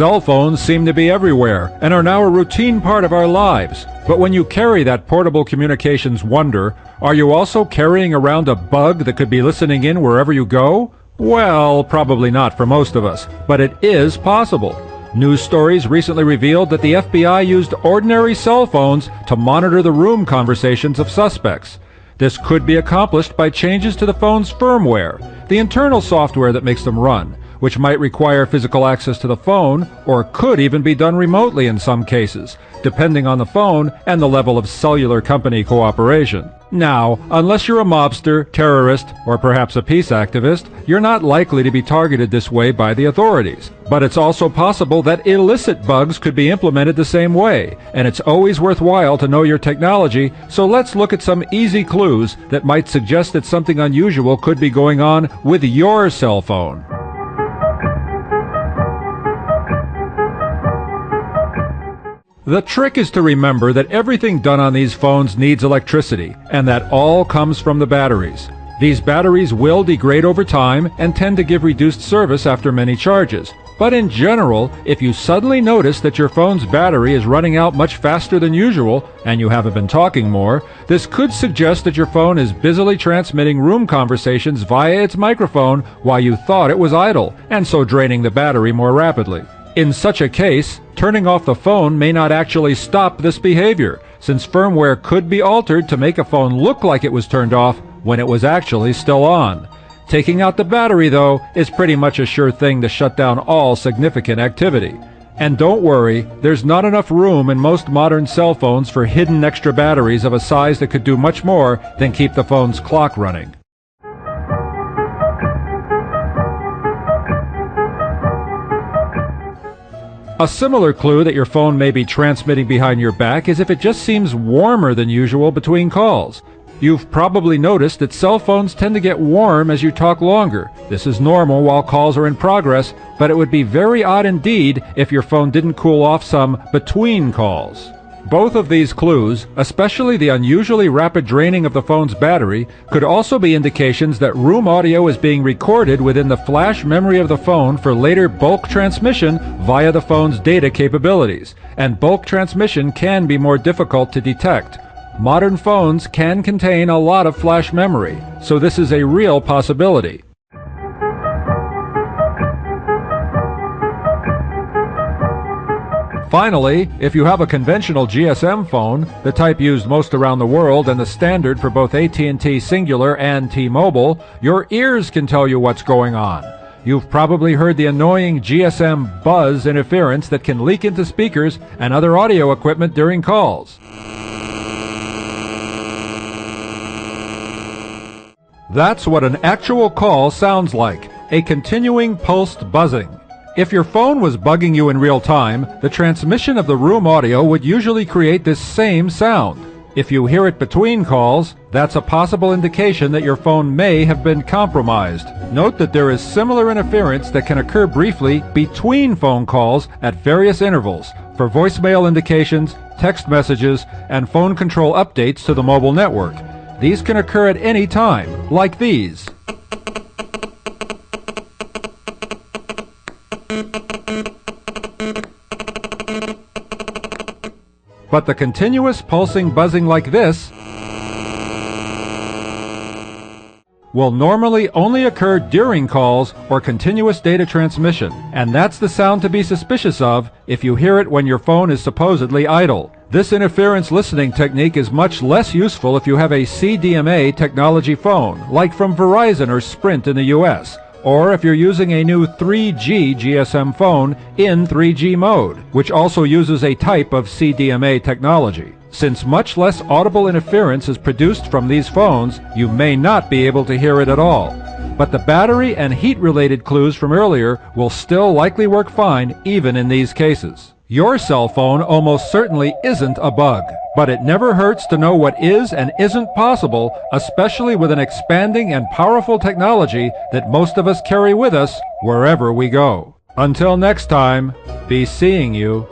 Cell phones seem to be everywhere and are now a routine part of our lives. But when you carry that portable communications wonder, are you also carrying around a bug that could be listening in wherever you go? Well, probably not for most of us, but it is possible. News stories recently revealed that the FBI used ordinary cell phones to monitor the room conversations of suspects. This could be accomplished by changes to the phone's firmware, the internal software that makes them run, which might require physical access to the phone, or could even be done remotely in some cases, depending on the phone and the level of cellular company cooperation. Now, unless you're a mobster, terrorist, or perhaps a peace activist, you're not likely to be targeted this way by the authorities. But it's also possible that illicit bugs could be implemented the same way, and it's always worthwhile to know your technology, so let's look at some easy clues that might suggest that something unusual could be going on with your cell phone. The trick is to remember that everything done on these phones needs electricity, and that all comes from the batteries. These batteries will degrade over time and tend to give reduced service after many charges. But in general, if you suddenly notice that your phone's battery is running out much faster than usual, and you haven't been talking more, this could suggest that your phone is busily transmitting room conversations via its microphone while you thought it was idle, and so draining the battery more rapidly. In such a case, turning off the phone may not actually stop this behavior, since firmware could be altered to make a phone look like it was turned off when it was actually still on. Taking out the battery, though, is pretty much a sure thing to shut down all significant activity. And don't worry, there's not enough room in most modern cell phones for hidden extra batteries of a size that could do much more than keep the phone's clock running. A similar clue that your phone may be transmitting behind your back is if it just seems warmer than usual between calls. You've probably noticed that cell phones tend to get warm as you talk longer. This is normal while calls are in progress, but it would be very odd indeed if your phone didn't cool off some between calls. Both of these clues, especially the unusually rapid draining of the phone's battery, could also be indications that room audio is being recorded within the flash memory of the phone for later bulk transmission via the phone's data capabilities, and bulk transmission can be more difficult to detect. Modern phones can contain a lot of flash memory, so this is a real possibility. Finally, if you have a conventional GSM phone, the type used most around the world and the standard for both AT&T Singular and T-Mobile, your ears can tell you what's going on. You've probably heard the annoying GSM buzz interference that can leak into speakers and other audio equipment during calls. That's what an actual call sounds like, a continuing pulsed buzzing. If your phone was bugging you in real time, the transmission of the room audio would usually create this same sound. If you hear it between calls, that's a possible indication that your phone may have been compromised. Note that there is similar interference that can occur briefly between phone calls at various intervals for voicemail indications, text messages, and phone control updates to the mobile network. These can occur at any time, like these. But the continuous pulsing buzzing like this will normally only occur during calls or continuous data transmission, and that's the sound to be suspicious of if you hear it when your phone is supposedly idle. This interference listening technique is much less useful if you have a CDMA technology phone, like from Verizon or Sprint in the US, or if you're using a new 3G GSM phone in 3G mode, which also uses a type of CDMA technology. Since much less audible interference is produced from these phones, you may not be able to hear it at all. But the battery and heat-related clues from earlier will still likely work fine even in these cases. Your cell phone almost certainly isn't a bug, but it never hurts to know what is and isn't possible, especially with an expanding and powerful technology that most of us carry with us wherever we go. Until next time, be seeing you.